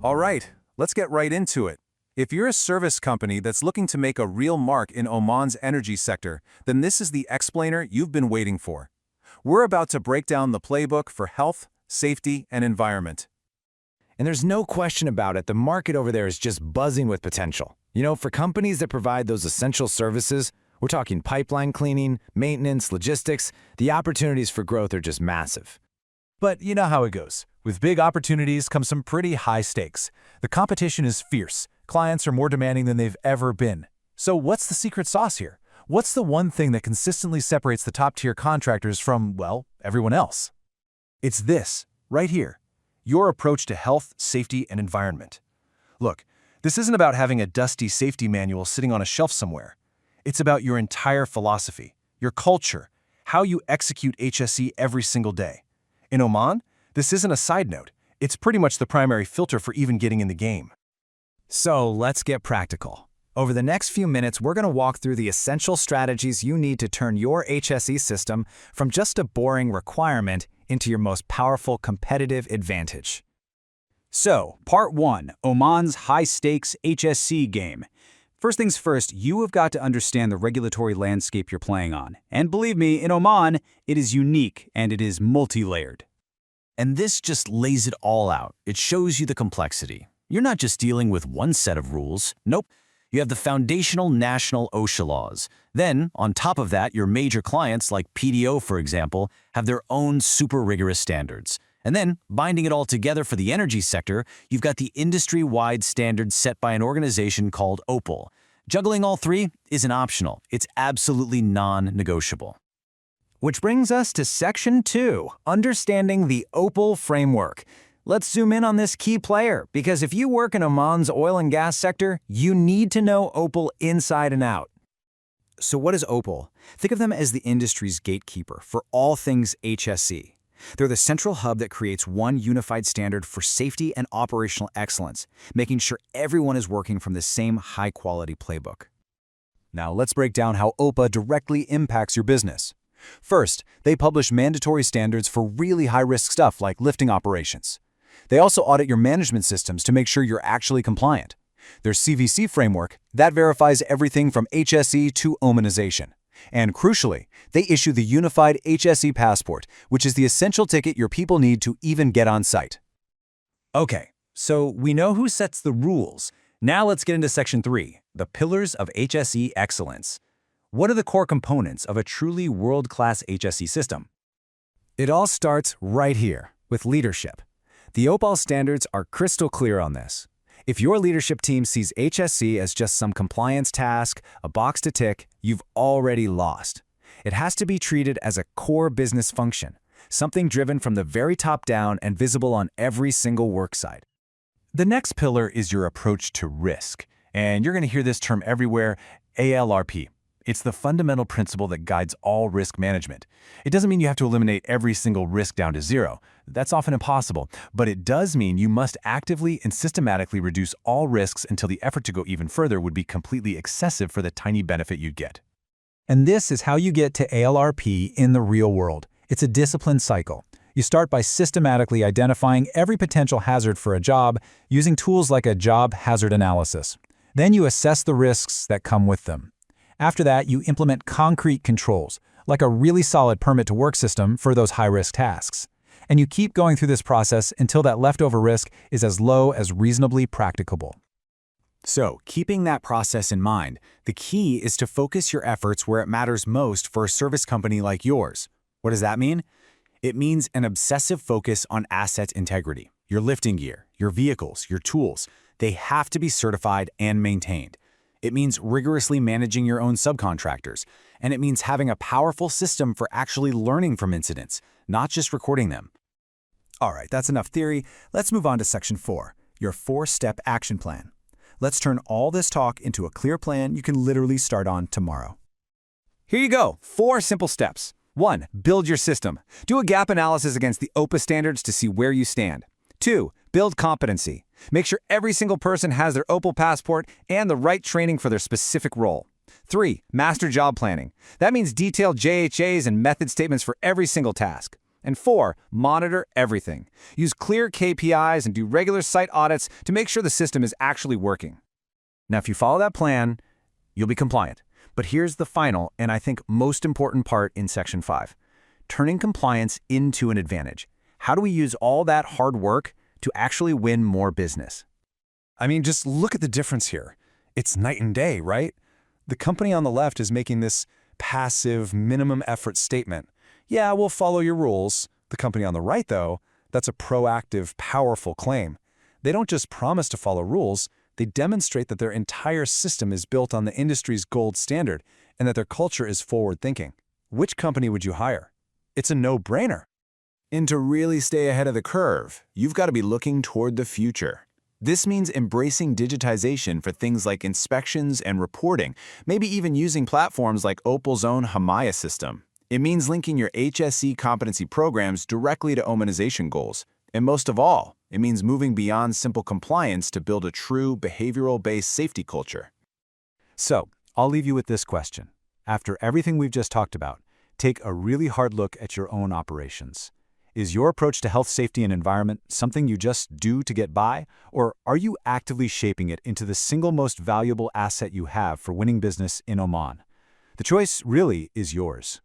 All right, let's get right into it. If you're a service company that's looking to make a real mark in Oman's energy sector, then this is the explainer you've been waiting for. We're about to break down the playbook for health, safety, and environment. And there's no question about it, the market over there is just buzzing with potential. For companies that provide those essential services, we're talking pipeline cleaning, maintenance, logistics, the opportunities for growth are just massive. But you know how it goes. With big opportunities come some pretty high stakes. The competition is fierce. Clients are more demanding than they've ever been. So what's the secret sauce here? What's the one thing that consistently separates the top-tier contractors from, well, everyone else? It's this, right here. Your approach to health, safety, and environment. Look, this isn't about having a dusty safety manual sitting on a shelf somewhere. It's about your entire philosophy, your culture, how you execute HSE every single day. In Oman, this isn't a side note. It's pretty much the primary filter for even getting in the game. So let's get practical. Over the next few minutes, we're going to walk through the essential strategies you need to turn your HSE system from just a boring requirement into your most powerful competitive advantage. So, Part 1, Oman's high-stakes HSE game. First things first, you have got to understand the regulatory landscape you're playing on. And believe me, in Oman, it is unique and it is multi-layered. And this just lays it all out. It shows you the complexity. You're not just dealing with one set of rules. Nope. You have the foundational national OSHA laws. Then, on top of that, your major clients like PDO, for example, have their own super rigorous standards. And then, binding it all together for the energy sector, you've got the industry-wide standards set by an organization called OPAL. Juggling all three isn't optional. It's absolutely non-negotiable. Which brings us to Section 2, Understanding the OPAL Framework. Let's zoom in on this key player, because if you work in Oman's oil and gas sector, you need to know OPAL inside and out. So what is OPAL? Think of them as the industry's gatekeeper for all things HSE. They're the central hub that creates one unified standard for safety and operational excellence, making sure everyone is working from the same high-quality playbook. Now let's break down how OPA directly impacts your business. First, they publish mandatory standards for really high-risk stuff like lifting operations. They also audit your management systems to make sure you're actually compliant. Their CVC framework, that verifies everything from HSE to Omanization. And crucially, they issue the Unified HSE Passport, which is the essential ticket your people need to even get on site. Okay, so we know who sets the rules. Now let's get into Section 3, the pillars of HSE excellence. What are the core components of a truly world-class HSE system? It all starts right here, with leadership. The OPAL standards are crystal clear on this. If your leadership team sees HSE as just some compliance task, a box to tick, you've already lost. It has to be treated as a core business function, something driven from the very top down and visible on every single worksite. The next pillar is your approach to risk, and you're going to hear this term everywhere, ALRP. It's the fundamental principle that guides all risk management. It doesn't mean you have to eliminate every single risk down to zero. That's often impossible, but it does mean you must actively and systematically reduce all risks until the effort to go even further would be completely excessive for the tiny benefit you'd get. And this is how you get to ALRP in the real world. It's a disciplined cycle. You start by systematically identifying every potential hazard for a job using tools like a job hazard analysis. Then you assess the risks that come with them. After that, you implement concrete controls, like a really solid permit-to-work system for those high-risk tasks. And you keep going through this process until that leftover risk is as low as reasonably practicable. So, keeping that process in mind, the key is to focus your efforts where it matters most for a service company like yours. What does that mean? It means an obsessive focus on asset integrity. Your lifting gear, your vehicles, your tools, they have to be certified and maintained. It means rigorously managing your own subcontractors, and it means having a powerful system for actually learning from incidents, not just recording them. All right, that's enough theory. Let's move on to Section 4, your 4-step action plan. Let's turn all this talk into a clear plan you can literally start on tomorrow. Here you go, 4 simple steps. 1. Build your system. Do a gap analysis against the OPA standards to see where you stand. 2. Build competency. Make sure every single person has their OPAL passport and the right training for their specific role. 3. Master job planning. That means detailed JHAs and method statements for every single task. And 4, monitor everything. Use clear KPIs and do regular site audits to make sure the system is actually working. Now, if you follow that plan, you'll be compliant. But here's the final, and I think most important part in Section 5. Turning compliance into an advantage. How do we use all that hard work to actually win more business? I mean, just look at the difference here. It's night and day, right? The company on the left is making this passive, minimum effort statement. Yeah, we'll follow your rules. The company on the right, though, that's a proactive, powerful claim. They don't just promise to follow rules, they demonstrate that their entire system is built on the industry's gold standard and that their culture is forward-thinking. Which company would you hire? It's a no-brainer. And to really stay ahead of the curve, you've got to be looking toward the future. This means embracing digitization for things like inspections and reporting, maybe even using platforms like OPAL's own Hamaya system. It means linking your HSE competency programs directly to Omanization goals. And most of all, it means moving beyond simple compliance to build a true behavioral-based safety culture. So, I'll leave you with this question. After everything we've just talked about, take a really hard look at your own operations. Is your approach to health, safety, and environment something you just do to get by, or are you actively shaping it into the single most valuable asset you have for winning business in Oman? The choice really is yours.